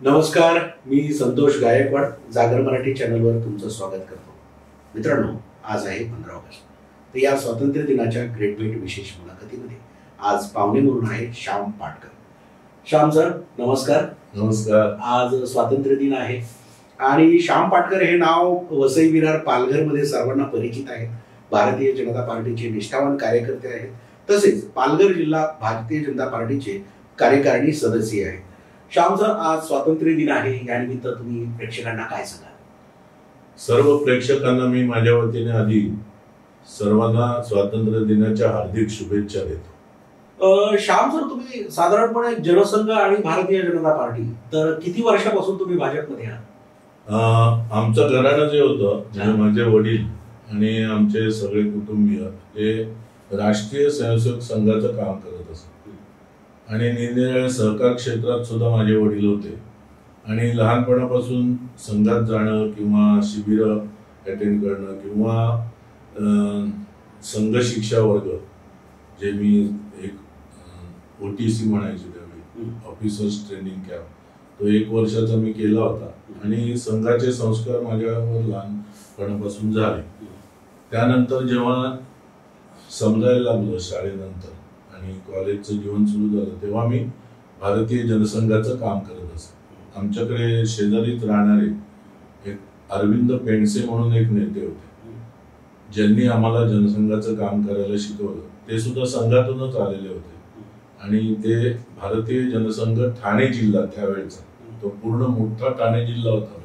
नमस्कार, मी संतोष गायकवाड जागर मराठी चॅनलवर तुमचं स्वागत करतो. मित्रांनो, आज आहे 15 ऑगस्ट. तर या स्वातंत्र्य दिनाच्या ग्रेट भेट विशेष मुलाखतीमध्ये आज पाहुणे म्हणून आहे श्याम पाटकर. श्याम सर, नमस्कार. नमस्कार. आज स्वातंत्र्य दिन आहे आणि श्याम पाटकर हे नाव वसई विरार पालघरमध्ये सर्वांना परिचित आहे. भारतीय जनता पार्टीचे निष्ठावान कार्यकर्ते आहेत. तसेच पालघर जिल्हा भारतीय जनता पार्टीचे कार्यकारिणी सदस्य आहेत. श्याम सर, आज स्वातंत्र्य दिन आहे, या निमित्त तुम्ही प्रेक्षकांना काय सांगाल? सर्व प्रेक्षकांना मी माझ्या वतीने आधी सर्वांना स्वातंत्र्य दिनाच्या हार्दिक शुभेच्छा देतो. श्याम सर, तुम्ही साधारणपणे जनसंघ आणि भारतीय जनता पार्टी तर किती वर्षापासून तुम्ही भाजपमध्ये आहात? आमचं घराणं जे होतं, म्हणजे माझे वडील आणि आमचे सगळे कुटुंबीय हे राष्ट्रीय स्वयंसेवक संघाचं काम करत असत आणि निरनिराळ्या सहकार क्षेत्रात सुद्धा माझे वडील होते आणि लहानपणापासून संघात जाणं किंवा शिबिरं अटेंड करणं किंवा संघ शिक्षा वर्ग, जे मी एक OTC म्हणायचो त्यावेळी, ऑफिसर्स ट्रेनिंग कॅम्प, तो 1 वर्षाचा मी केला होता आणि संघाचे संस्कार माझ्यावर लहानपणापासून झाले. त्यानंतर जेव्हा समजायला लागलं शाळेनंतर आणि कॉलेजचं जीवन सुरू झालं, तेव्हा मी भारतीय जनसंघाचं काम करत असे. आमच्याकडे शेजारीच राहणारे एक अरविंद पेंडसे म्हणून एक नेते होते, ज्यांनी आम्हाला जनसंघाचं काम करायला शिकवलं. ते सुद्धा संघातूनच आलेले होते आणि ते भारतीय जनसंघ ठाणे जिल्हा, त्यावेळेचा तो पूर्ण मोठा ठाणे जिल्हा होता,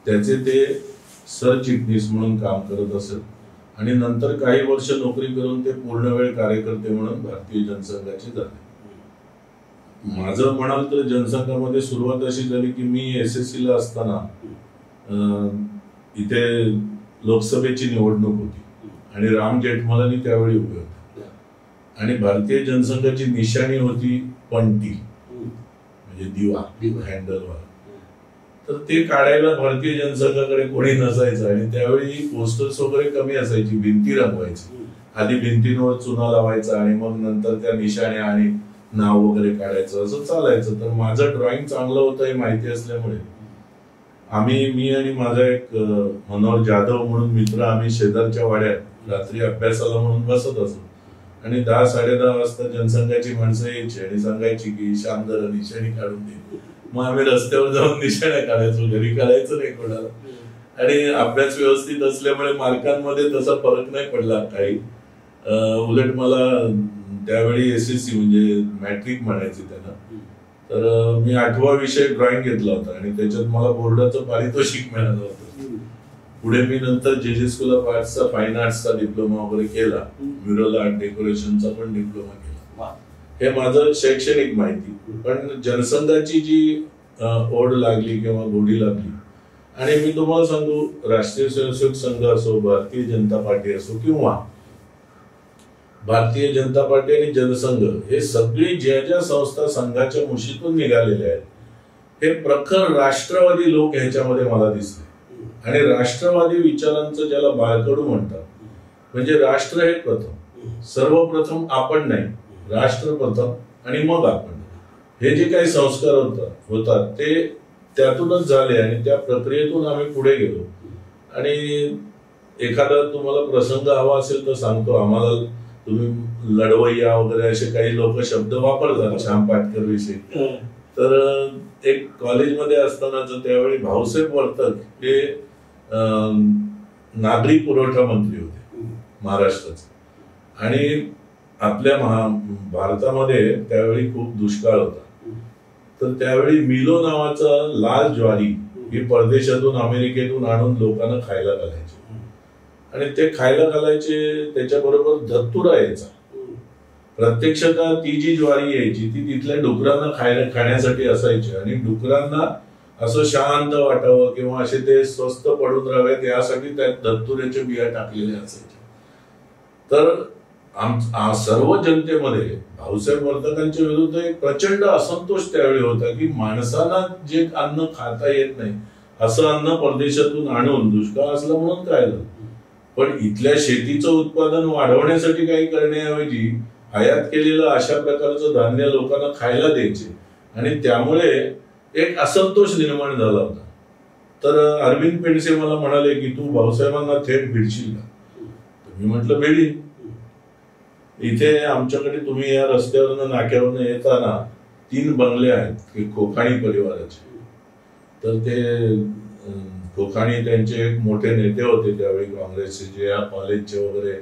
त्याचे ते सरचिटणीस म्हणून काम करत असत आणि नंतर काही वर्ष नोकरी करून ते पूर्णवेळ कार्यकर्ते म्हणून भारतीय जनसंघाचे झाले. माझं म्हणाल तर जनसंघामध्ये सुरुवात अशी झाली की मी SSC ला असताना इथे लोकसभेची निवडणूक होती आणि राम जेठमलानी त्यावेळी उभे होते आणि भारतीय जनसंघाची निशाणी होती पंटी, म्हणजे दिवा हँडलवाला. तर ते काढायला भारतीय जनसंघाकडे कोणी नसायचं आणि त्यावेळी पोस्टर्स वगैरे कमी असायची, भिंती रंगवायची. आधी भिंतींवर चुना लावायचा आणि मग नंतर त्या निशाण्या आणि नाव वगैरे काढायचं, असं चालायचं. तर माझं ड्रॉइंग चांगलं होतं हे माहिती असल्यामुळे मी आणि माझा एक मनोहर जाधव म्हणून मित्र, आम्ही शेजारच्या वाड्यात रात्री अभ्यासाला म्हणून बसत असो आणि 10-10:30 वाजता जनसंघाची माणसं यायची आणि सांगायची की श्याम जरा निशाणी काढून दे. मग आम्ही रस्त्यावर जाऊन निशाण्या काढायचो, घरी काढायचं नाही कोणाला. आणि अभ्यास व्यवस्थित असल्यामुळे मार्कांमध्ये तसा फरक नाही पडला काही. उलट मला त्यावेळी SSC म्हणजे मॅट्रिक म्हणायची त्यांना, तर मी 8वा विषय ड्रॉइंग घेतला होता आणि त्याच्यात मला बोर्डाचं पारितोषिक मिळालं होतं. पुढे मी नंतर JJ स्कूल ऑफ आर्ट्सचा फाईन आर्ट्सचा डिप्लोमा वगैरे केला, म्युरल आर्ट डेकोरेशनचा पण डिप्लोमा केला. हे माझं शैक्षणिक माहिती. पण जनसंघाची जी ओढ लागली किंवा गोडी लागली, आणि मी तुम्हाला सांगू, राष्ट्रीय स्वयंसेवक संघ असो, भारतीय जनता पार्टी असो किंवा भारतीय जनता पार्टी आणि जनसंघ, हे सगळी ज्या ज्या संस्था संघाच्या मुशीतून निघालेल्या आहेत, हे प्रखर राष्ट्रवादी लोक ह्याच्यामध्ये मला दिसले. आणि राष्ट्रवादी विचारांचं, ज्याला बाळकडू म्हणतात, म्हणजे राष्ट्र हे प्रथम, सर्वप्रथम आपण नाही, राष्ट्र प्रथम आणि मग आपण, हे जे काही संस्कार होतात ते त्यातूनच झाले आणि त्या प्रक्रियेतून आम्ही पुढे गेलो. आणि एखादा तुम्हाला प्रसंग हवा असेल तर सांगतो. आम्हाला तुम्ही लढवय्या वगैरे असे काही लोक शब्द वापरतात श्याम पाटकर विषयी. तर एक कॉलेजमध्ये असतानाच त्यावेळी भाऊसाहेब वर्तक हे नागरी पुरवठा मंत्री होते महाराष्ट्राचे आणि आपल्या भारतामध्ये त्यावेळी खूप दुष्काळ होता. तर त्यावेळी मिलो नावाचा लाल ज्वारी ही परदेशातून, अमेरिकेतून आणून लोकांना खायला घालायचे आणि ते खायला घालायचे. त्याच्याबरोबर धतुरा यायचा. प्रत्यक्षतः ती जी ज्वारी यायची ती तिथल्या डुकरांना खाण्यासाठी असायची आणि डुकरांना असं शांत वाटावं किंवा असे ते स्वस्त पडून राहावेत यासाठी त्यात धतुऱ्याच्या बिया टाकलेल्या असायच्या. तर सर्व जनतेमध्ये भाऊसाहेब वर्तकांच्या विरुद्ध एक प्रचंड असंतोष त्यावेळी होता की माणसांना जे अन्न खाता येत नाही असं अन्न परदेशातून आणून, दुष्काळ असला म्हणून काय झालं, पण इथल्या शेतीचं उत्पादन वाढवण्यासाठी काही करण्याऐवजी आयात केलेलं अशा प्रकारचं धान्य लोकांना खायला द्यायचे आणि त्यामुळे एक असंतोष निर्माण झाला होता. तर अरविंद पेंडसे मला म्हणाले की तू भाऊसाहेबांना थेट भिडशील का? मी म्हटलं भेडीन. इथे आमच्याकडे तुम्ही या रस्त्यावरनं नाक्यावरनं येताना 3 बंगले आहेत की कोकाणी परिवाराचे. तर ते कोकाणी त्यांचे एक मोठे नेते होते त्यावेळी काँग्रेसचे, जे या कॉलेजचे वगैरे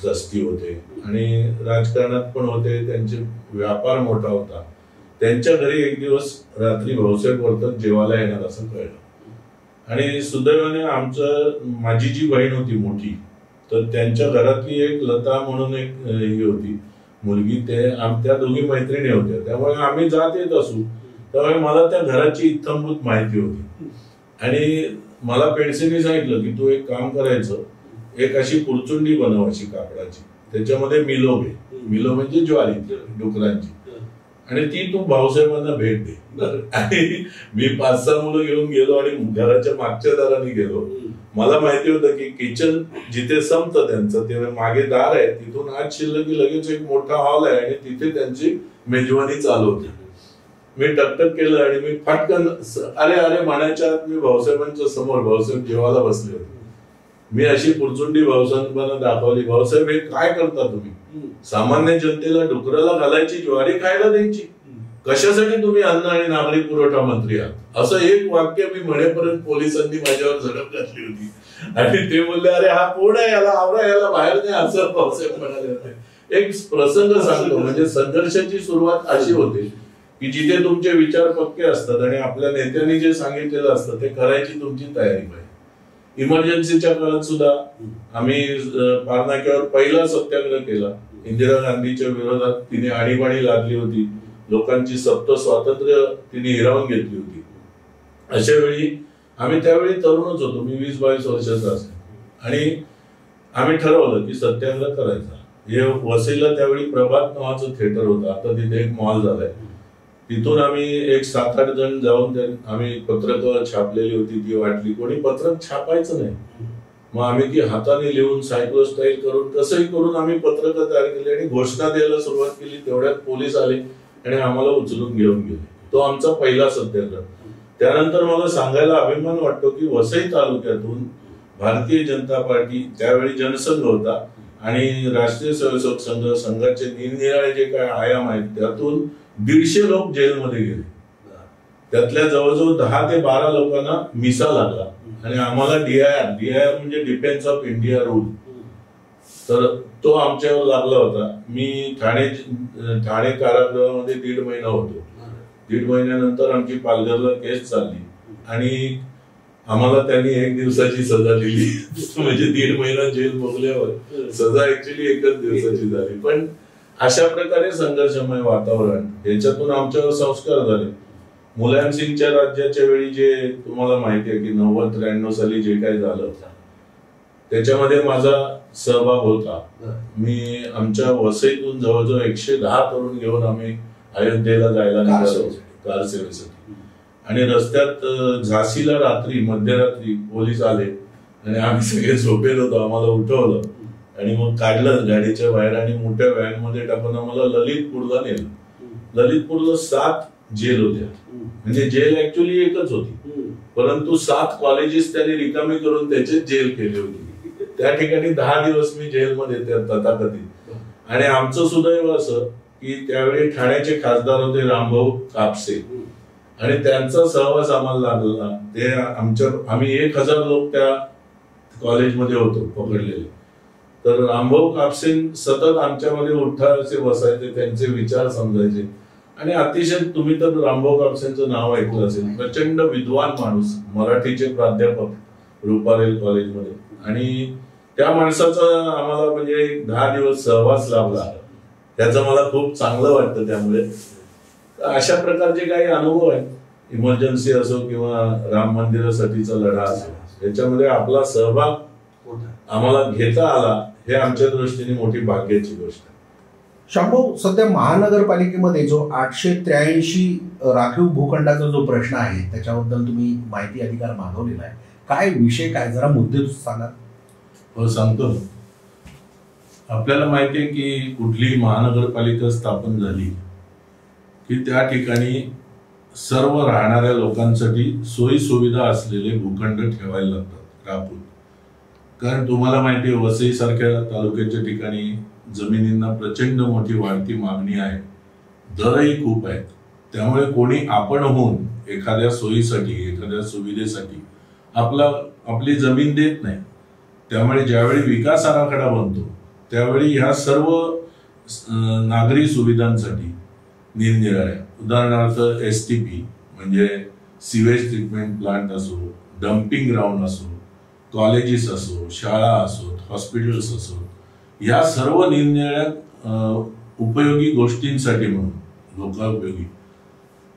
ट्रस्टी होते आणि राजकारणात पण होते. त्यांचे व्यापार मोठा होता. त्यांच्या घरी एक दिवस रात्री भाऊसाहेब वर्तक जेवायला येणार असं कळलं. आणि सुदैवाने माझी जी बहीण होती मोठी, तर त्यांच्या घरातली एक लता म्हणून एक ही होती मुलगी, त्या दोघी मैत्रिणी होत्या. त्यामुळे आम्ही जात येत असू. त्यामुळे मला त्या घराची इत्थंभूत माहिती होती. आणि मला पेंडसेने सांगितलं की तू एक काम करायचं, एक अशी पुरचुंडी बनवायची कापडाची, त्याच्यामध्ये मिलो घे. मिलो म्हणजे ज्वारी डुकरांची, आणि ती तू भाऊसाहेबांना भेट दे. आणि मी 5-6 मुलं घेऊन गेलो आणि घराच्या मागच्या दाराने गेलो. मला माहिती होतं की किचन जिथे संपतं त्यांचं ते मागे दार आहे, तिथून आत शिरलं की लगेच एक मोठा हॉल आहे आणि तिथे त्यांची मेजवानी चालू होती. मी टकटक केलं आणि मी फटकन अरे अरे म्हणायच्या आत मी भाऊसाहेबांच्या समोर, भाऊसाहेब जेवायला बसले होते. मी अशी पुरचुंडी भाऊसाहेबांना दाखवली. भाऊसाहेब हे काय करता तुम्ही? सामान्य जनतेला डुकराला घालायची, ज्वारी खायला द्यायची, कशासाठी तुम्ही अन्न आणि नागरी पुरवठा मंत्री आहात? असं एक वाक्य मी म्हणेपर्यंत पोलिसांनी माझ्यावर झडप घातली होती. आणि ते बोलले अरे हा कोण आहे, याला आवरा, याला बाहेर नाही, असं भाऊसाहेब म्हणाले होते. एक प्रसंग सांगतो. म्हणजे संघर्षाची सुरुवात अशी होते की जिथे तुमचे विचार पक्के असतात आणि आपल्या नेत्यांनी जे सांगितलेलं असतं ते करायची तुमची तयारी पाहिजे. इमर्जन्सीच्या काळात सुद्धा आम्ही पारनाक्यावर पहिला सत्याग्रह केला. इंदिरा गांधीच्या विरोधात तिने आणीबाणी लादली होती. लोकांची सप्त स्वातंत्र्य तिने हिरावून घेतली होती. अशा वेळी आम्ही त्यावेळी तरुणच होतो. मी 20-22 वर्षाचा असेल. आणि आम्ही ठरवलं की सत्याग्रह करायचा. हे वसईला त्यावेळी प्रभात नावाचं थिएटर होतं. आता तिथे एक मॉल झालाय. तिथून आम्ही एक 7-8 जण जाऊन आम्ही पत्रकं छापलेली होती ती वाटली. कोणी पत्रक छापायचं नाही. मग आम्ही ती हाताने लिहून सायक्लोस्टाईल करून कसंही करून आम्ही पत्रकं तयार केली आणि घोषणा द्यायला सुरुवात केली. तेवढ्यात पोलीस आले आणि आम्हाला उचलून घेऊन गेले. तो आमचा पहिला सत्याग्रह. त्यानंतर मला सांगायला अभिमान वाटतो की वसई तालुक्यातून भारतीय जनता पार्टी, त्यावेळी जनसंघ होता आणि राष्ट्रीय स्वयंसेवक संघ, संघाचे निरनिराळे जे काय आयाम आहेत, त्यातून 150 लोक जेलमध्ये गेले. त्यातल्या जवळजवळ 10 ते 12 लोकांना मिसा लागला आणि आम्हाला DIR म्हणजे डिफेन्स ऑफ इंडिया रूल, तर तो आमच्यावर लागला होता. मी ठाणे कारागृहामध्ये 1.5 महिना होतो. 1.5 महिन्यानंतर आमची पालघरला केस चालली आणि आम्हाला त्यांनी 1 दिवसाची सजा दिली. म्हणजे 1.5 महिना जेल भोगल्यावर सजा ऍक्च्युली 1च दिवसाची झाली. पण अशा प्रकारे संघर्षमय वातावरण, याच्यातून आमच्यावर संस्कार झाले. मुलायमसिंगच्या राज्याच्या वेळी जे तुम्हाला माहिती आहे की 90-93 साली जे काही झालं त्याच्यामध्ये माझा सहभाग होता. मी आमच्या वसईतून जवळजवळ 110 तरुण घेऊन आम्ही अयोध्येला जायला निघालो कार सेवेसाठी. आणि रस्त्यात झाशीला रात्री मध्यरात्री पोलीस आले आणि आम्ही सगळे झोपेल होतो. आम्हाला उठवलं आणि मग काढलं गाडीच्या बाहेर आणि मोठ्या व्हॅन मध्ये टाकून आम्हाला ललितपूरला नेलं. ललितपूरला 7 जेल होत्या. म्हणजे जेल ऍक्च्युली एकच होती, परंतु 7 कॉलेजेस त्यांनी रिकामी करून त्याचे जेल केले होते. त्या ठिकाणी 10 दिवस मी जेलमध्ये तथाकथित. आणि आमचं सुदैव असं की त्यावेळी ठाण्याचे खासदार होते रामभाऊ कापसे आणि त्यांचा सहवास आम्हाला लागला. ते आम्ही 1000 लोक त्या कॉलेजमध्ये होतो पकडलेले. तर रामभाऊ कापसे सतत आमच्यामध्ये उठायचे बसायचे, त्यांचे विचार समजायचे. आणि अतिशय, तुम्ही तर रामभाऊ कापसेंचं नाव ऐकलं असेल, प्रचंड विद्वान माणूस, मराठीचे प्राध्यापक रुपारेल कॉलेजमध्ये. आणि त्या माणसाचा आम्हाला म्हणजे 10 दिवस सहवास लाभला, त्याचं मला खूप चांगलं वाटतं. त्यामुळे अशा प्रकारचे काही अनुभव आहेत, इमर्जन्सी असो किंवा राम मंदिरासाठीचा लढा असो, याच्यामध्ये आपला सहभाग आम्हाला घेता आला, हे आमच्या दृष्टीने मोठी भाग्याची गोष्ट आहे. शामभाऊ, सध्या महानगरपालिकेमध्ये जो 883 राखीव भूखंडाचा जो प्रश्न आहे त्याच्याबद्दल तुम्ही माहिती अधिकार मागवलेला आहे. काय विषय, काय जरा मुद्दे सांगा. हो, सांगतो. आपल्याला माहिती आहे की कुठलीही महानगरपालिका स्थापन झाली की त्या ठिकाणी सर्व राहणाऱ्या लोकांसाठी सोयी सुविधा असलेले भूखंड ठेवायला लागतात राखून. कारण तुम्हाला माहिती आहे, वसई सारख्या तालुक्याच्या ठिकाणी जमिनींना प्रचंड मोठी वाढती मागणी आहे, दरही खूप आहेत. त्यामुळे कोणी आपण होऊन एखाद्या सोयीसाठी, एखाद्या सुविधेसाठी आपली जमीन देत नाही. त्यामुळे ज्यावेळी विकास आराखडा बनतो त्यावेळी ह्या सर्व नागरी सुविधांसाठी निरनिराळ्या, उदाहरणार्थ STP म्हणजे सिवेज ट्रीटमेंट प्लांट असो, डम्पिंग ग्राउंड असो, कॉलेजेस असो, शाळा असोत, हॉस्पिटल्स असो, या सर्व निरनिराळ्या उपयोगी गोष्टींसाठी म्हणून लोकोपयोगी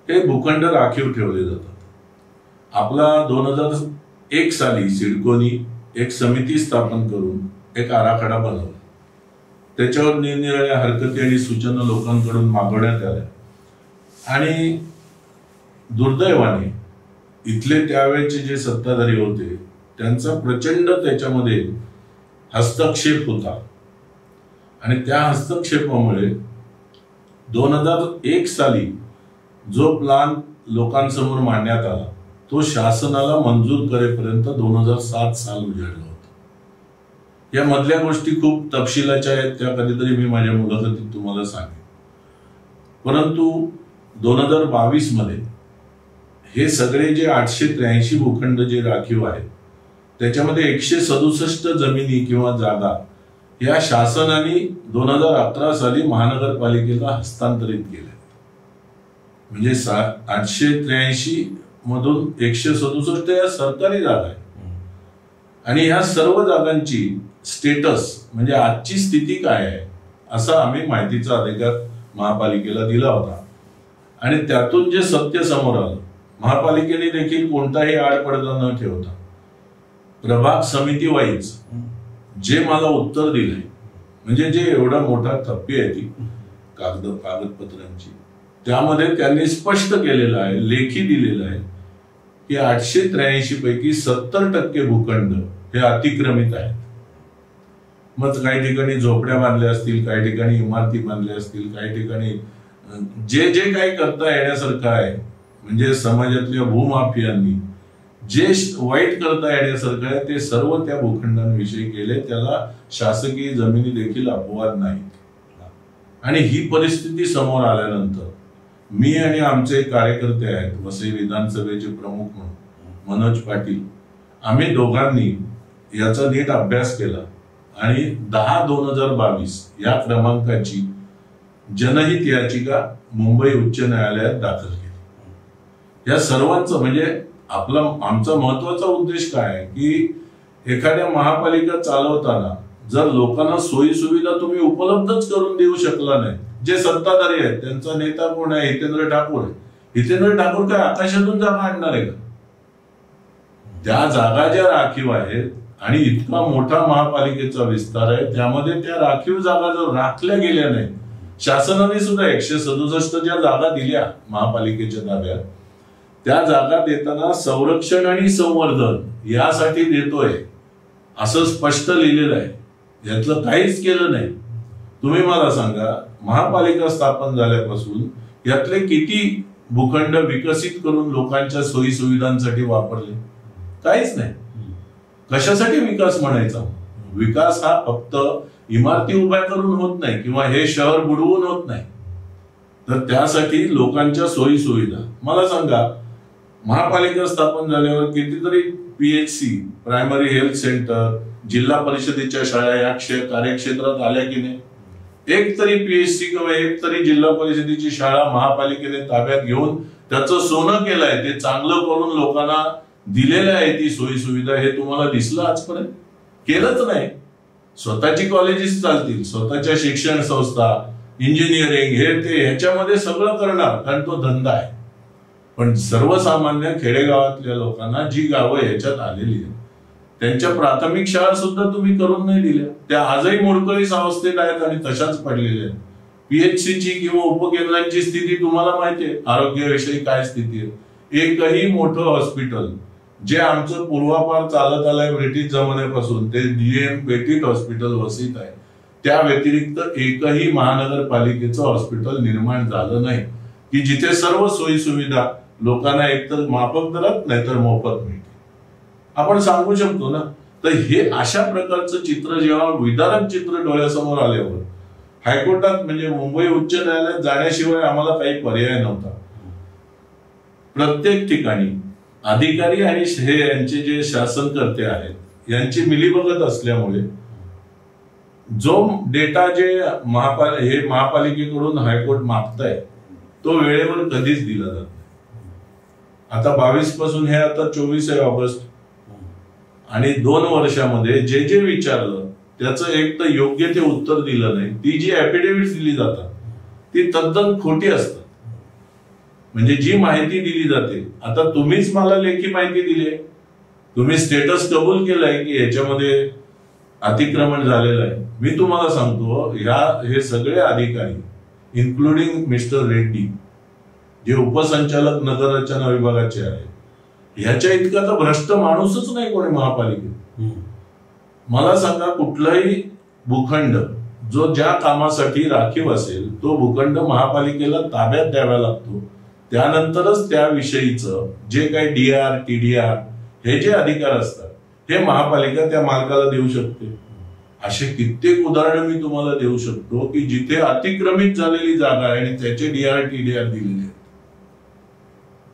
हे भूखंड राखीव ठेवले जातात. आपला 2001 साली सिडकोनी एक समिती स्थापन करून एक आराखडा बनवला. त्याच्यावर निरनिराळ्या हरकती आणि सूचना लोकांकडून मागवण्यात आल्या आणि दुर्दैवाने इथले त्यावेळेचे जे सत्ताधारी होते त्यांचा प्रचंड त्याच्यामध्ये हस्तक्षेप होता. आणि त्या हस्तक्षेपामुळे 2001 साली जो प्लान लोकांसमोर मांडण्यात आला तो शासनाला मंजूर करेपर्यंत 2007 साल उजाडलं होतं. या मधल्या गोष्टी खूप तपशिलाच्या आहेत, त्या कधीतरी मी माझ्या मुलाखतीत तुम्हाला सांगेन. परंतु 2022 मध्ये हे सगळे जे 883 भूखंड जे राखीव आहेत त्याच्यामध्ये 167 जमिनी किंवा जागा या शासनाने 2011 साली महानगरपालिकेला हस्तांतरित केल्या. म्हणजे 883 मधून 167 या सरकारी जागा आहेत. आणि ह्या सर्व जागांची स्टेटस म्हणजे आजची स्थिती काय आहे असा आम्ही माहितीचा अधिकार महापालिकेला दिला होता. आणि त्यातून जे सत्य समोर आलं, महापालिकेने देखील कोणताही आडपडदा न ठेवता प्रभाग समिती वाईज जे मला उत्तर दिलंय, म्हणजे जे एवढा मोठा थप्पी आहे ती कागदपत्रांची, त्यामध्ये त्यांनी स्पष्ट केलेलं आहे, लेखी दिलेलं आहे की 883 पैकी 70% भूखंड हे अतिक्रमित आहेत. मग काही ठिकाणी झोपड्या बांधल्या असतील, काही ठिकाणी इमारती बांधल्या असतील, काही ठिकाणी जे जे काही करता येण्यासारखं आहे, म्हणजे समाजातल्या भूमाफियांनी जे वाईट करता येण्यासारखं आहे ते सर्व त्या भूखंडांविषयी केले. त्याला शासकीय जमिनी देखील अपवाद नाही. आणि ही परिस्थिती समोर आल्यानंतर मी आणि आमचे कार्यकर्ते आहेत, वसई विधानसभेचे प्रमुख म्हणून मनोज पाटील, आम्ही दोघांनी याचा नीट अभ्यास केला आणि 10/2022 या क्रमांकाची जनहित याचिका मुंबई उच्च न्यायालयात दाखल केली. या सर्वांचं म्हणजे आमचा महत्वाचा उद्देश काय आहे की एखाद्या महापालिका चालवताना जर लोकांना सोयी सुविधा तुम्ही उपलब्धच करून देऊ शकला नाही, जे सत्ताधारी आहेत त्यांचा नेता कोण आहे? हितेंद्र ठाकूर आहे. हितेंद्र ठाकूर काय आकाशातून जागा आणणार आहे का? त्या जागा ज्या राखीव आहेत आणि इतका मोठा महापालिकेचा विस्तार आहे, त्यामध्ये त्या राखीव जागा जर राखल्या गेल्या नाही, शासनाने सुद्धा 167 ज्या जागा दिल्या महापालिकेच्या ताब्यात, त्या जागा देताना संरक्षण आणि संवर्धन यासाठी देतोय असं स्पष्ट लिहिलेलं आहे. यातलं काहीच केलं नाही. तुम्ही मला सांगा, महापालिका स्थापन झाल्यापासून यातले किती भूखंड विकसित करून लोकांच्या सोयी सुविधांसाठी वापरले? काहीच नाही. कशासाठी विकास म्हणायचा? विकास हा फक्त इमारती उभ्या करून होत नाही किंवा हे शहर बुडवून होत नाही, तर त्यासाठी लोकांच्या सोयी सुविधा. मला सांगा, महापालिका स्थापन झाल्यावर कितीतरी PHC प्रायमरी हेल्थ सेंटर, जिल्हा परिषदेच्या शाळा या कार्यक्षेत्रात आल्या की नाही? एक तरी PHC किंवा एक तरी जिल्हा परिषदेची शाळा महापालिकेने ताब्यात घेऊन त्याचं सोनं केलंय, ते चांगलं करून लोकांना दिलेलं आहे ती सोयी सुविधा, हे तुम्हाला दिसलं आजपर्यंत? केलंच नाही. स्वतःची कॉलेजेस चालतील, स्वतःच्या शिक्षण संस्था, इंजिनिअरिंग हे ते ह्याच्यामध्ये सगळं करणार, कारण तो धंदा आहे. पण सर्वसामान्य खेडेगावातल्या लोकांना जी गावं ह्याच्यात आलेली आहेत त्यांच्या प्राथमिक शाळा सुद्धा तुम्ही करून नाही दिल्या. त्या आजही मोडकळीस अवस्थेत आहेत आणि तशाच पडलेल्या आहेत. PHCची किंवा उपकेंद्रांची स्थिती तुम्हाला माहिती आहे, आरोग्याविषयी काय स्थिती आहे. एकही मोठं हॉस्पिटल जे आमचं पूर्वापार चालत आलंय ब्रिटिश जमान्यापासून, ते DM पेटिट हॉस्पिटल वसईत आहे. त्या व्यतिरिक्त एकही महानगरपालिकेचं हॉस्पिटल निर्माण झालं नाही की जिथे सर्व सोयी सुविधा लोकांना एकतर माफक दरात नाहीतर मोफत मिळते. आपण सांगू शकतो ना. तर हे अशा प्रकारचं चित्र जेव्हा विदारक चित्र डोळ्यासमोर आल्यावर हायकोर्टात म्हणजे मुंबई उच्च न्यायालयात जाण्याशिवाय आम्हाला काही पर्याय नव्हता. प्रत्येक ठिकाणी अधिकारी आणि हे यांचे जे शासनकर्ते आहेत यांची मिलीभगत असल्यामुळे जो डेटा जे महापालिकेकडून हायकोर्ट मागताय तो वेळेवर कधीच दिला जात नाही. आता 22 पासून हे आता 24 आहे ऑगस्ट, आणि 2 वर्षामध्ये जे जे विचारलं त्याचं एक तर योग्य ते उत्तर दिलं नाही. ती जी ऍफिडेव्हिट दिली जातात ती तद्दन खोटी असतात. म्हणजे जी माहिती दिली जाते, आता तुम्हीच मला लेखी माहिती दिली, तुम्ही स्टेटस कबूल केलंय की ह्याच्यामध्ये अतिक्रमण झालेलं आहे. मी तुम्हाला सांगतो हे सगळे अधिकारी इन्क्लुडिंग मिस्टर रेड्डी जे उपसंचालक नगररचना विभागाचे आहेत, ह्याच्या इतका तर भ्रष्ट माणूसच नाही कोणी महापालिकेत. मला सांगा, कुठलाही भूखंड जो ज्या कामासाठी राखीव असेल तो भूखंड महापालिकेला ताब्यात द्यावा लागतो. त्यानंतरच त्याविषयीचं जे काही DR TDR हे जे अधिकार असतात हे महापालिका त्या मालकाला देऊ शकते. असे कित्येक उदाहरणं मी तुम्हाला देऊ शकतो की जिथे अतिक्रमित झालेली जागा आहे आणि त्याचे DR TDR दिलेले आहेत.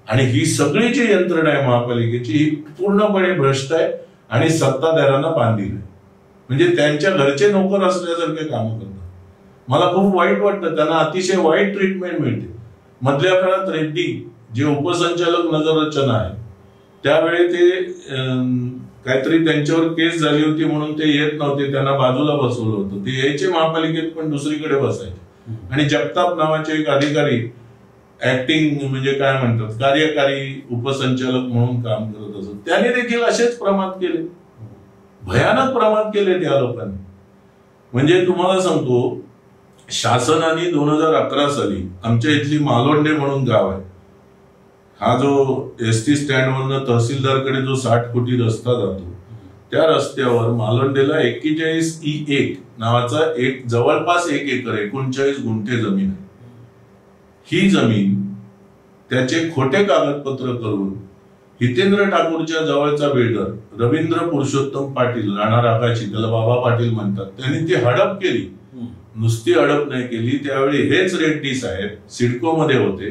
आणि ही सगळी जी यंत्रणा आहे महापालिकेची ही पूर्णपणे भ्रष्ट आहे आणि सत्ताधाऱ्यांना बांधील आहे. म्हणजे त्यांच्या घरचे नोकर असल्यासारखे काम करतात. मला खूप वाईट वाटतं, त्यांना अतिशय वाईट ट्रीटमेंट मिळते. मधल्या काळात रेड्डी जे उपसंचालक नगररचना आहे त्यावेळी ते काहीतरी त्यांच्यावर केस झाली होती म्हणून ते येत नव्हते, त्यांना बाजूला बसवलं होतं. ते यायचे महापालिकेत पण दुसरीकडे बसायचे. आणि जगताप नावाचे एक अधिकारी ऍक्टिंग म्हणजे काय म्हणतात कार्यकारी उपसंचालक म्हणून काम करत असत. त्याने देखील असेच प्रमाद केले, भयानक प्रमाद केले त्या लोकांनी. म्हणजे तुम्हाला सांगतो, शासनाने 2011 साली आमच्या इथली मालोंडे म्हणून गाव आहे, हा जो ST स्टँडवरनं तहसीलदारकडे जो 60 कोटी रस्ता जातो त्या रस्त्यावर मालोंडेला 41E1 नावाचा एक जवळपास 1 एकर 39 गुंठे जमीन आहे. ही जमीन त्याचे खोटे कागदपत्र करून हितेंद्र ठाकूरच्या जवळचा बिल्डर रवींद्र पुरुषोत्तम पाटील, राणा रागाची, त्याला बाबा पाटील म्हणतात, त्यांनी ती हडप केली. नुसती हडप नाही केली, त्यावेळी हेच रेड्डी साहेब सिडको मध्ये होते,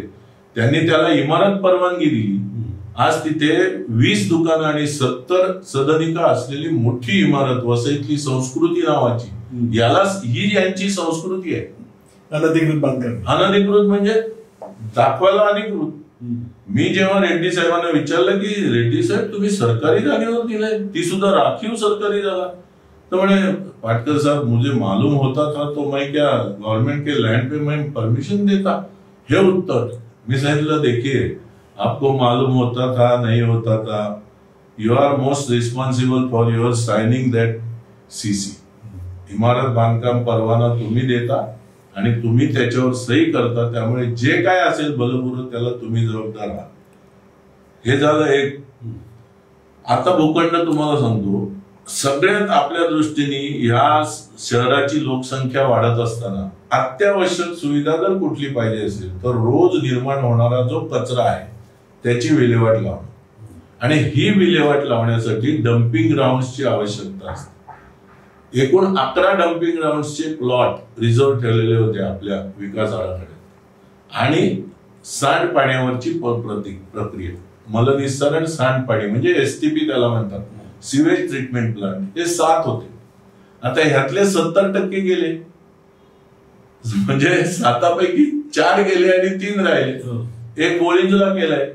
त्यांनी त्याला इमारत परवानगी दिली. आज तिथे 20 दुकानं आणि 70 सदनिका असलेली मोठी इमारत, वसईतली संस्कृती नावाची, याला ही यांची संस्कृती आहे. अनधिकृत बांधकाम, अनधिकृत म्हणजे दाखवायला अधिकृत. मी जेव्हा रेड्डी साहेबांना विचारलं की रेड्डी साहेब तुम्ही सरकारी जागेवर दिलंय, ती सुद्धा राखीव सरकारी जागा, तो म्हणे पाटकर साहब मुझे मालूम होता था तो मैं क्या गवर्नमेंट के लैंड पे मैं परमिशन देता. हे उत्तर. मी सांगितलं देखिए आपको मालूम होता था नहीं होता था, you are most responsible for your signing that CC. इमारत बांधकाम परवाना तुम्ही देता आणि तुम्ही त्याच्यावर सही करता, त्यामुळे जे काय असेल बलपूर्वक त्याला तुम्ही जबाबदार आहात. हे झालं एक. आता भूखंड तुम्हाला सांगतो, सगळ्यात आपल्या दृष्टीने ह्या शहराची लोकसंख्या वाढत असताना अत्यावश्यक सुविधा जर कुठली पाहिजे असेल तर रोज निर्माण होणारा जो कचरा आहे त्याची विल्हेवाट लावणं, आणि ही विल्हेवाट लावण्यासाठी डम्पिंग ग्राउंड्सची आवश्यकता असते. एकूण 11 डम्पिंग ग्राउंड्सचे प्लॉट रिझर्व्ह ठेवलेले होते आपल्या विकास आराखड्यात. आणि सांडपाण्यावरची प्रक्रिया, मलनिस्सारण सांडपाणी म्हणजे STP त्याला म्हणतात, सिवेज ट्रीटमेंट प्लांट, हे 7 होते. आता ह्यातले 70% गेले, म्हणजे 7पैकी 4 गेले आणि 3 राहिले. एक बोळिंजला केलाय,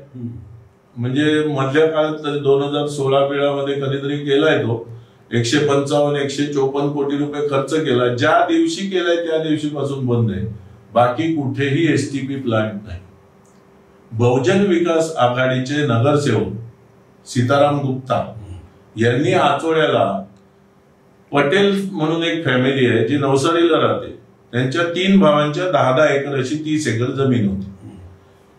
म्हणजे मधल्या काळात 2016 पिढ्यामध्ये कधीतरी केलाय तो. 155-154 कोटी रुपये खर्च केला. ज्या दिवशी केलाय त्या दिवशीपासून बंद आहे. बाकी कुठेही STP प्लांट नाही. बहुजन विकास आघाडीचे नगरसेवक सीताराम गुप्ता यांनी आचोड्याला पटेल म्हणून एक फॅमिली आहे जी नवसारीला राहते, त्यांच्या 3 भावांच्या 10-10 एकर अशी 30 एकर जमीन होती.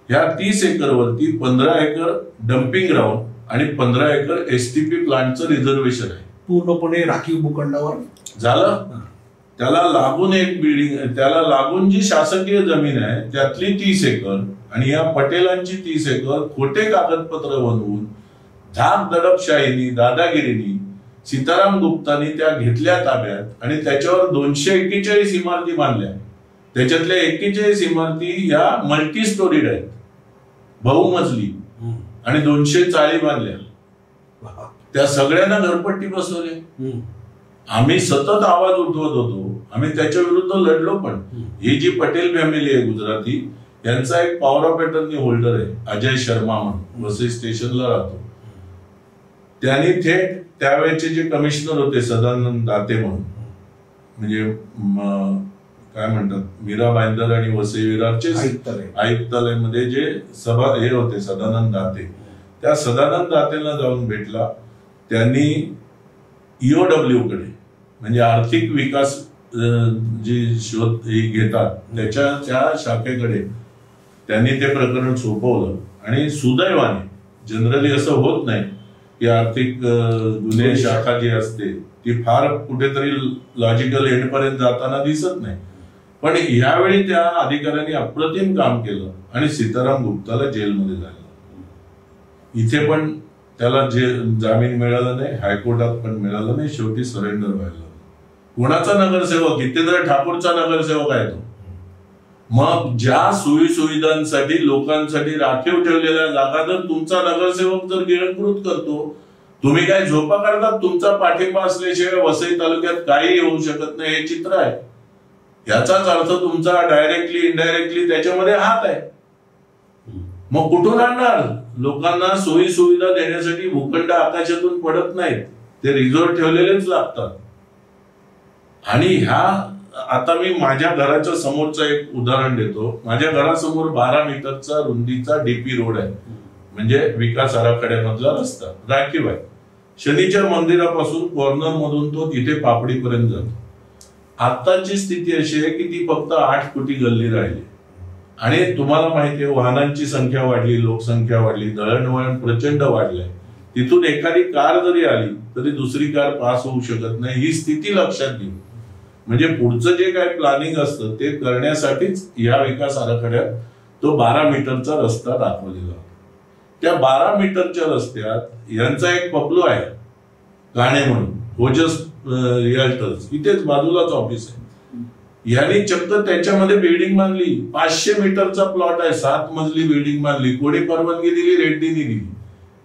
ह्या 30 एकरवरती 15 एकर डम्पिंग ग्राउंड आणि 15 एकर STP प्लांटचं रिझर्वेशन आहे. पूर्णपणे राखीव भूखंडावर झालं. त्याला लागून एक बिल्डिंग, त्याला लागून जी शासकीय जमीन आहे त्यातली 30 एकर आणि या पटेलांची 30 एकर खोटे कागदपत्र बनवून धाक दडपशाहीनी दादागिरीनी सीताराम गुप्तानी त्या घेतल्या ताब्यात आणि त्याच्यावर 241 इमारती बांधल्या. त्याच्यातल्या 41 इमारती या मल्टी स्टोरीड आहेत, बहुमजली, आणि 200 चाळी बांधल्या. त्या सगळ्यांना घरपट्टी बसवली. आम्ही सतत आवाज उठवत होतो, आम्ही त्याच्या विरुद्ध लढलो. पण ही जी पटेल फॅमिली आहे गुजराती, यांचा एक पॉवर ऑफ अटर्नी होल्डर आहे अजय शर्मा म्हणून, वसई स्टेशनला राहतो. त्यांनी थेट त्यावेळेचे जे कमिशनर होते सदानंद दाते म्हणून, म्हणजे काय म्हणतात मीरा भाईंदर आणि वसई विरारचे आयुक्तालयामध्ये जे सभा हे होते सदानंद दाते, त्या सदानंद दातेला जाऊन भेटला. त्यांनी ईओडब्ल्यू कडे, म्हणजे आर्थिक विकास जी शोध घेतात त्या शाखेकडे त्यांनी ते प्रकरण सोपवलं. आणि सुदैवाने, जनरली असं होत नाही की आर्थिक गुन्हे शाखा जी असते ती फार कुठेतरी लॉजिकल एंडपर्यंत जाताना दिसत नाही, पण यावेळी त्या अधिकाऱ्यांनी अप्रतिम काम केलं आणि सीताराम गुप्ताला जेलमध्ये झालं. इथे पण त्याला जामीन मिळाला नाही, हायकोर्टात पण मिळाला नाही, शेवटी सरेंडर व्हायला. कोणाचा नगरसेवक? हितेंद्र ठाकूरचा नगरसेवक आहे तो. मग ज्या सोयी सुविधांसाठी लोकांसाठी राखीव ठेवलेल्या जागा जर तुमचा नगरसेवक जर गिळंकृत करतो, तुम्ही काय झोपा काढतात? तुमचा पाठिंबा असल्याशिवाय वसई तालुक्यात काही होऊ शकत नाही हे चित्र आहे. याचाच अर्थ तुमचा डायरेक्टली इनडायरेक्टली त्याच्यामध्ये हात आहे. मग कुठून आणणार? लोकांना सोयी सुविधा देण्यासाठी भूखंड आकाशातून पडत नाहीत, ते रिझॉर्ट ठेवलेलेच लागतात. आणि ह्या आता मी माझ्या घराच्या समोरचं एक उदाहरण देतो. माझ्या घरासमोर 12 मीटरचा रुंदीचा डीपी रोड आहे, म्हणजे विकास आराखड्यामधला रस्ता राखीव आहे. शनीच्या मंदिरापासून कॉर्नर मधून तो तिथे पापडीपर्यंत जातो. आताची स्थिती अशी आहे की ती फक्त 8 फुटी गल्ली राहिली. आणि तुम्हाला माहिती आहे वाहनांची संख्या वाढली, लोकसंख्या वाढली, दळणवळण प्रचंड वाढलंय. तिथून एखादी कार जरी आली तरी दुसरी कार पास होऊ शकत नाही. ही स्थिती लक्षात घेऊ, म्हणजे पुढचं जे काय प्लॅनिंग असतं ते करण्यासाठीच या विकास आराखड्यात तो 12 मीटरचा रस्ता दाखवलेला. त्या 12 मीटरच्या रस्त्यात यांचा एक पपलो आहे गाणे म्हणून, ओजस रिअल्टर्स, इथेच बाजूलाच ऑफिस आहे. यांनी चक्क त्याच्यामध्ये बिल्डिंग बांधली. 500 मीटरचा प्लॉट आहे, 7 मजली बिल्डिंग बांधली. कोणी परवानगी दिली? रेड्डीनी दिली.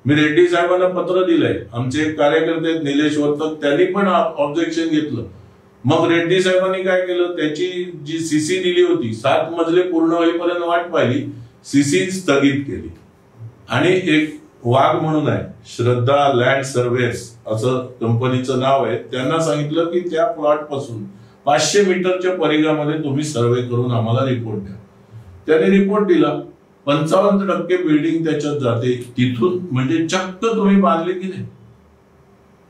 मी रेड्डी साहेबांना पत्र दिलंय. आमचे एक कार्यकर्ते आहेत निलेश वर्तक, त्यांनी पण ऑब्जेक्शन घेतलं. मग रेड्डी साहेबांनी काय केलं, त्याची जी सीसी दिली होती 7 मजले पूर्ण होईपर्यंत वाट पाहिली, सीसी स्थगित केली. आणि एक वाघ म्हणून आहे, श्रद्धा लँड सर्व्हेस असं कंपनीचं नाव आहे, त्यांना सांगितलं की त्या प्लॉट पासून 500 मीटरच्या परिघामध्ये तुम्ही सर्वे करून आम्हाला रिपोर्ट द्या. त्याने रिपोर्ट दिला. 55% बिल्डिंग त्याच्यात जाते. तिथून म्हणजे चक्क तुम्ही बांधले की नाही?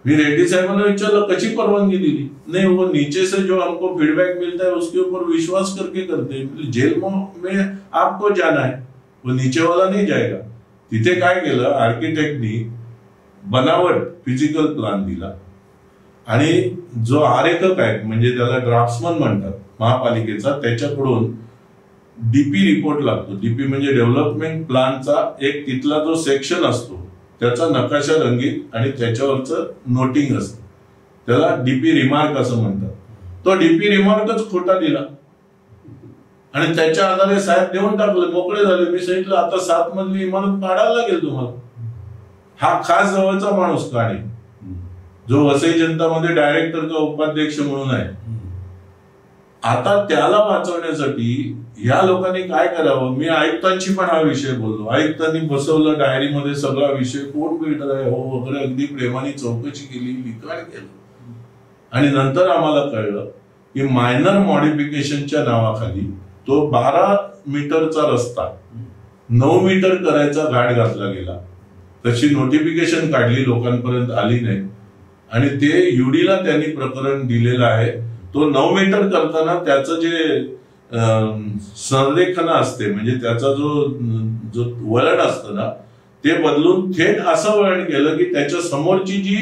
मी रेड्डी साहेबांना विचारलं कशी परवानगी दिली? नहीं, वो नीचे से जो हमको फीडबैक मिलता है उसके ऊपर विश्वास करके करते हैं. जेल में आपको जाना है, वो नीचे वाला नहीं जाएगा. तिथे काय केलं, आर्किटेक्टनी बनावट फिजिकल प्लॅन दिला आणि जो आरेखक आहे म्हणजे त्याला ड्राफ्ट्समन म्हणतात महापालिकेचा, त्याच्याकडून डीपी रिपोर्ट लागतो. डीपी म्हणजे डेव्हलपमेंट प्लॅनचा एक तिथला जो सेक्शन असतो त्याचा नकाशा रंगीत आणि त्याच्यावरचं नोटिंग असतं, त्याला डीपी रिमार्क असं म्हणतात. तो डीपी रिमार्कच खोटा दिला आणि त्याच्या आधारे साहेब देऊन टाकले, मोकळे झाले. मी सांगितलं आता 7 मजली इमारत काढायला लागेल तुम्हाला. हा खास जवळचा माणूस काढे जो वसई जनतामध्ये डायरेक्टर का उपाध्यक्ष म्हणून आहे. आता त्याला वाचवण्यासाठी या लोकांनी काय करावं? मी आयुक्तांशी पण हा विषय बोललो. आयुक्तांनी बसवलं डायरीमध्ये सगळा विषय, कोण बिल्डर आहे हो वगैरे, अगदी प्रेमाने चौकशी केली, लिखाण केलं. आणि नंतर आम्हाला कळलं की मायनर मॉडिफिकेशनच्या नावाखाली तो 12 मीटरचा रस्ता 9 मीटर करायचा घाट घातला गेला. तशी नोटिफिकेशन काढली, लोकांपर्यंत आली नाही आणि ते युडीला त्यांनी प्रकरण दिलेलं आहे. तो 9 मीटर करताना त्याचं जे संरेखन असते म्हणजे त्याचा जो वळण असतं ना, ते बदलून थेट असं वळण केलं की त्याच्या समोरची जी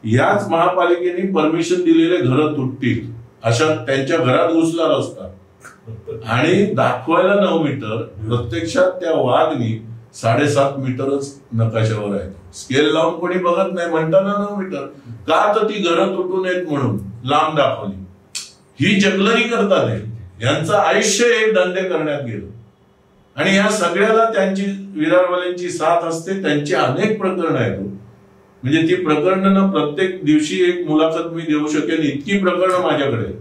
याच महापालिकेने परमिशन दिलेले घरं तुटतील अशा त्यांच्या घरात घुसला रस्ता आणि दाखवायला 9 मीटर, प्रत्यक्षात त्या वाघनी 7.5 मीटरच नकाशावर आहे. स्केल लावून कोणी बघत नाही, म्हणताना 9 मीटर का, तर ती घरं तुटून येत म्हणून लांब दाखवली. ही जगलरी करतात. यांचं आयुष्य एक धंदे करण्यात गेलं आणि या सगळ्याला त्यांची विरारवाल्यांची साथ असते. त्यांची अनेक प्रकरणं आहेत. म्हणजे ती प्रकरणं प्रत्येक दिवशी एक मुलाखत मी देऊ शकेन इतकी प्रकरणं माझ्याकडे.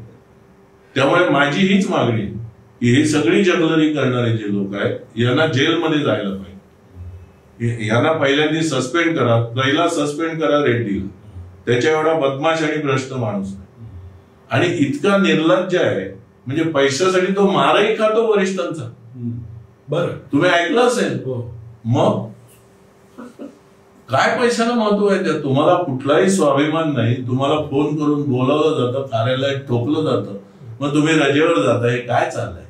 त्यामुळे माझी हीच मागणी की ही सगळी जगलरी करणारे जे लोक आहेत यांना जेलमध्ये जायला पाहिजे. यांना पहिल्यांदा सस्पेंड करा. पहिला सस्पेंड करा रेड्डीला. त्याच्या एवढा बदमाश आणि भ्रष्ट माणूस आणि इतका निर्लज्ज आहे. म्हणजे पैशासाठी तो मारही खातो वरिष्ठांचा. बरं, तुम्ही ऐकलं असेल. मग काय पैशाला महत्व आहे त्यात? तुम्हाला कुठलाही स्वाभिमान नाही. तुम्हाला फोन करून बोलावलं जातं, कार्यालयात ठोकलं जातं, मग तुम्ही रजेवर जाता. हे काय चाललंय?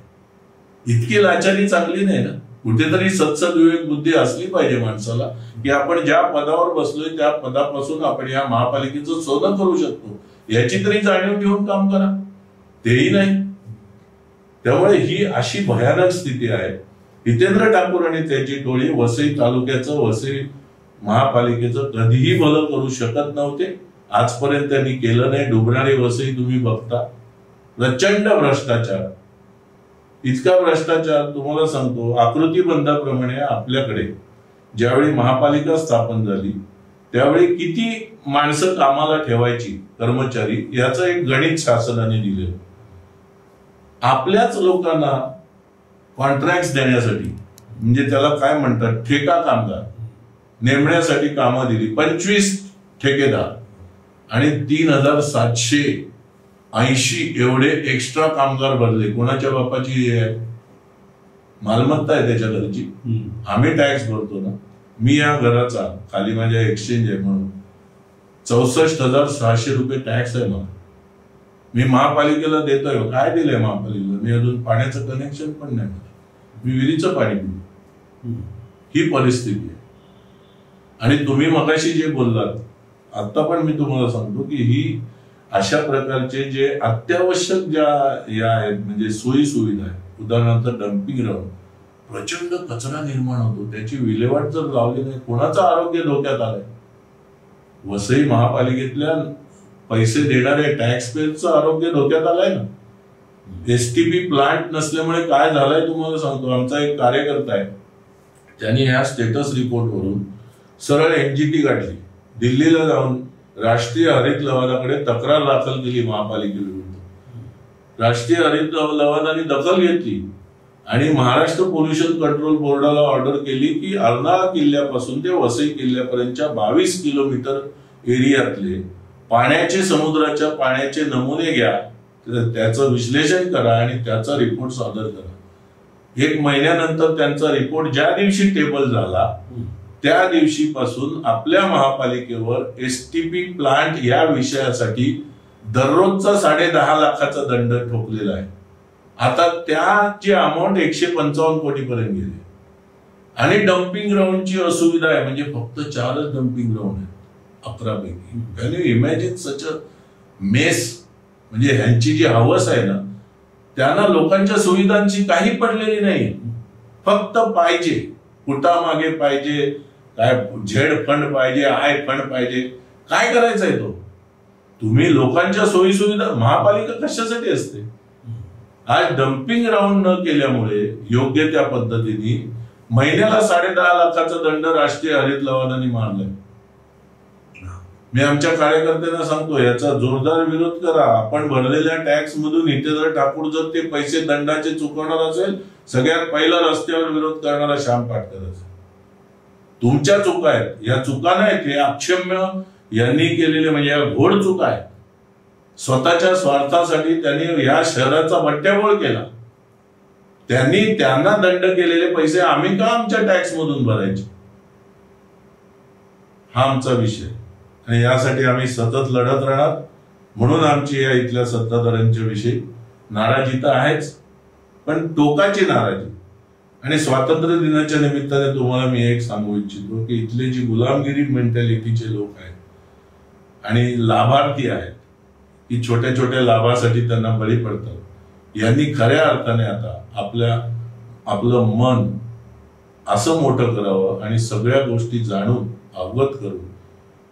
इतकी लाचारी चांगली नाही ना. कुठेतरी सत्सद्विवेक बुद्धी असली पाहिजे माणसाला की आपण ज्या पदावर बसलोय त्या पदापासून आपण या महापालिकेचं सोनं करू शकतो याची तरी जाणीव ठेवून काम करा. तेही नाही. त्यामुळे ही अशी भयानक स्थिती आहे. हितेंद्र ठाकूर आणि त्याची टोळी वसई तालुक्याचं, वसई महापालिकेचं कधीही भलं करू शकत नव्हते. आजपर्यंत त्यांनी केलं नाही. डुबणारी वसई तुम्ही बघता. प्रचंड भ्रष्टाचार. इतका भ्रष्टाचार तुम्हाला सांगतो, आकृतीबंधाप्रमाणे आपल्याकडे ज्यावेळी महापालिका स्थापन झाली त्यावेळी किती माणसं कामाला ठेवायची, कर्मचारी, याचं एक गणित शासनाने दिलेलं. आपल्याच लोकांना कॉन्ट्रॅक्ट देण्यासाठी, म्हणजे त्याला काय म्हणतात, ठेका कामगार नेमण्यासाठी कामं दिली. 25 ठेकेदार आणि 3,780 एवढे एक्स्ट्रा कामगार भरले. कोणाच्या बापाची मालमत्ता आहे त्याच्या घरची. आम्ही टॅक्स भरतो ना. मी या घराचा खाली माझ्या एक्सचेंज आहे म्हणून 64,600 रुपये टॅक्स आहे मला. मी महापालिकेला देतोय. काय दिलंय महापालिकेला? मी अजून पाण्याचं कनेक्शन पण नाही. मी विहिरीचं पाणी पितो. ही परिस्थिती आहे. आणि तुम्ही मगाशी जे बोललात, आता पण मी तुम्हाला सांगतो की ही अशा प्रकारचे जे अत्यावश्यक ज्या या आहेत, म्हणजे सोयी सुविधा आहेत, उदाहरणार्थ डम्पिंग ग्राउंड, प्रचंड कचरा निर्माण होतो. त्याची विल्हेवाट जर लावली नाही, कोणाचं आरोग्य धोक्यात आलंय? वसई महापालिकेतल्या पैसे देणाऱ्या टॅक्स पेयरचं आरोग्य धोक्यात आलंय ना. एसटीपी प्लांट नसल्यामुळे काय झालंय तुम्हाला सांगतो. आमचा एक कार्यकर्ता आहे, त्यांनी ह्या स्टेटस रिपोर्टवरून सरळ एनजीटी काढली. दिल्लीला जाऊन राष्ट्रीय हरित लवादाकडे तक्रार दाखल केली महापालिकेविरुद्ध. राष्ट्रीय हरित लवादाने दखल घेतली आणि महाराष्ट्र पोल्युशन कंट्रोल बोर्डाला ऑर्डर केली की अर्नाळा किल्ल्यापासून ते वसई किल्ल्यापर्यंतच्या 22 किलोमीटर एरियातले पाण्याचे, समुद्राच्या पाण्याचे नमुने घ्या, त्याचं विश्लेषण करा आणि त्याचा रिपोर्ट सादर करा. 1 महिन्यानंतर त्यांचा रिपोर्ट ज्या दिवशी टेबल झाला त्या दिवशीपासून आपल्या महापालिकेवर एसटीपी प्लांट या विषयासाठी दररोजचा 10.5 लाखाचा दंड ठोकलेला आहे. आता त्याची अमाऊंट 155 कोटीपर्यंत गेली. आणि डम्पिंग ग्राउंडची असुविधा आहे. म्हणजे फक्त 4च डम्पिंग ग्राउंड आहेत 11 पैकी. Can you imagine such a mess? म्हणजे ह्यांची जी हवस आहे ना, त्यांना लोकांच्या सुविधांची काही पडलेली नाही. फक्त पाहिजे, फुटामागे पाहिजे, काय झेड फंड पाहिजे, आय फंड पाहिजे. काय करायचंय तो? तुम्ही लोकांच्या सोयी सुविधा, महापालिका कशासाठी असते? आज डम्पिंग ग्राउंड न केल्यामुळे योग्य त्या पद्धतीने महिन्याला 10.5 लाखाचा दंड राष्ट्रीय हरित लवादाने मारलाय. मी आमच्या कार्यकर्त्यांना सांगतो, याचा जोरदार विरोध करा. आपण भरलेल्या टॅक्स मधून हितेंद्र ठाकूर जर ते पैसे दंडाचे चुकवणार असेल, सगळ्यात पहिला रस्त्यावर विरोध करणारा श्याम पाटकर असेल. तुमच्या चुका आहेत, या चुका नाहीत, हे अक्षम्य यांनी केलेले, म्हणजे या घोड चुका आहेत. स्वतःच्या स्वार्थासाठी त्यांनी या शहराचा बट्ट्याबोळ केला. त्यांना दंड केलेले पैसे आम्ही का आमच्या टॅक्स मधून भरायचे? हा आमचा विषय आणि यासाठी आम्ही सतत लढत राहणार. म्हणून आमची या इथल्या सत्ताधाऱ्यांच्या विषयी नाराजी तर आहेच, पण टोकाची नाराजी. आणि स्वातंत्र्य दिनाच्या निमित्ताने तुम्हाला मी एक सांगू इच्छितो की इथले जी गुलामगिरी मेंटॅलिटीचे लोक आहेत आणि लाभार्थी आहेत, की छोट्या छोट्या लाभासाठी त्यांना बळी पडतात. यांनी खऱ्या अर्थाने आता आपलं मन असं मोठं करावं आणि सगळ्या गोष्टी जाणून अवगत करून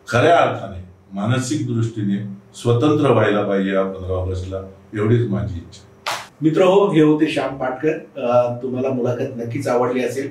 खऱ्या अर्थाने मानसिक दृष्टीने स्वतंत्र व्हायला पाहिजे या 15 ऑगस्टला, एवढीच माझी इच्छा. मित्र हो, हे होते श्याम पाटकर. तुम्हाला मुलाखत नक्कीच आवडली असेल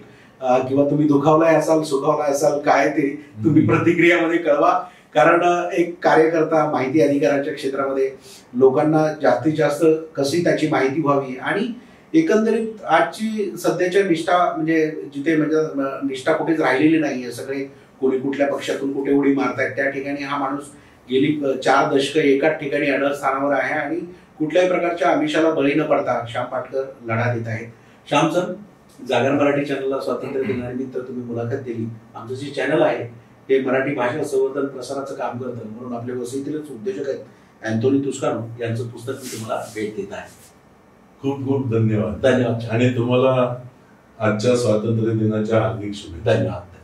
किंवा तुम्ही दुखावलाय असाल, सुखावलाय असाल, काय ते तुम्ही प्रतिक्रियामध्ये कळवा. कारण एक कार्यकर्ता माहिती अधिकाराच्या क्षेत्रामध्ये लोकांना जास्तीत जास्त कशी त्याची माहिती व्हावी आणि एकंदरीत आजची सध्याच्या निष्ठा म्हणजे जिथे म्हणजे निष्ठा कुठेच राहिलेली नाहीये. सगळे कोणी कुठल्या पक्षातून कुठे उडी मारतायत, त्या ठिकाणी हा माणूस गेली 4 दशकं एकाच ठिकाणी अडळ स्थानावर आहे आणि कुठल्याही प्रकारच्या आमिषाला बळी न पडता श्याम पाटकर लढा देत आहेत. श्याम सर, जागर मराठी चॅनलला स्वातंत्र्य दिनानिमित्त तुम्ही मुलाखत दिली. आमचं जे चॅनल आहे ते मराठी भाषा संवर्धन प्रसाराचं काम करतं, म्हणून आपल्या वसईतीलच उद्योजक आहेत अँथोनी तुस्कानो यांचं पुस्तक मी तुम्हाला भेट देत आहे. खूप खूप धन्यवाद. धन्यवाद आणि तुम्हाला आजच्या स्वातंत्र्य दिनाच्या हार्दिक शुभेच्छा. धन्यवाद.